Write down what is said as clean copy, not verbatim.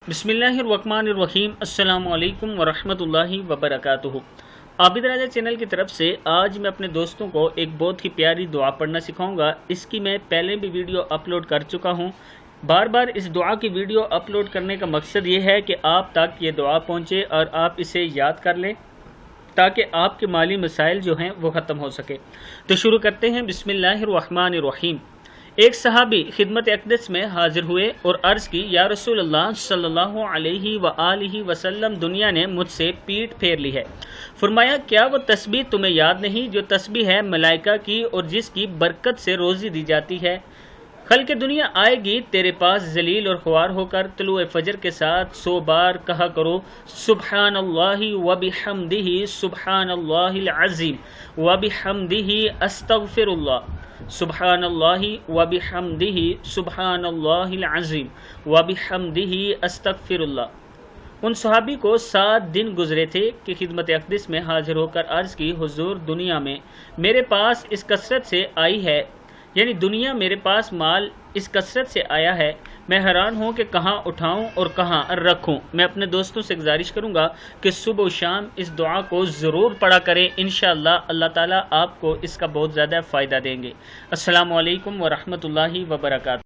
बिस्मिल्लाहिर्रहमानिर्रहीम। अस्सलामु अलैकुम वरहमतुल्लाहि वबरकातुहू। आबिद राजा चैनल की तरफ से आज मैं अपने दोस्तों को एक बहुत ही प्यारी दुआ पढ़ना सिखाऊंगा। इसकी मैं पहले भी वीडियो अपलोड कर चुका हूं। बार बार इस दुआ की वीडियो अपलोड करने का मकसद ये है कि आप तक ये दुआ पहुंचे और आप इसे याद कर लें ताकि आपके माली मसाइल जो हैं वो ख़त्म हो सके। तो शुरू करते हैं। बिस्मिल्लाहिर्रहमानिर्रहीम। एक सहाबी खिदमत अक़दस में हाजिर हुए और अर्ज़ की, या रसूल अल्लाह सल्लल्लाहु अलैहि व आलिहि वसल्लम, दुनिया ने मुझसे पीठ फेर ली है। फरमाया, क्या वो तस्बीह तुम्हें याद नहीं जो तस्बीह है मलाइका की और जिसकी बरकत से रोज़ी दी जाती है? कल के दुनिया आएगी तेरे पास जलील और ख्वार होकर। तुलुए फजर के साथ 100 बार कहा करो, सुब्हानल्लाहि व बिहम्दिही सुब्हानल्लाहिल अज़ीम व बिहम्दिही अस्तगफिरुल्लाह, सुब्हानल्लाहि व बिहम्दिही सुब्हानल्लाहिल अज़ीम व बिहम्दिही अस्तगफिरुल्लाह। उन सहाबी को 7 दिन गुजरे थे कि खिदमत अक़दस में हाजिर होकर अर्ज़ की, हुज़ूर, दुनिया में मेरे पास इस कसरत से आई है, यानी दुनिया मेरे पास माल इस कसरत से आया है, मैं हैरान हूँ कि कहाँ उठाऊँ और कहाँ रखूँ। मैं अपने दोस्तों से गुजारिश करूँगा कि सुबह और शाम इस दुआ को ज़रूर पढ़ा करें। इंशाअल्लाह अल्लाह ताला आपको इसका बहुत ज़्यादा फ़ायदा देंगे। अस्सलामु अलैकुम व रहमतुल्लाहि व बरकातुहू।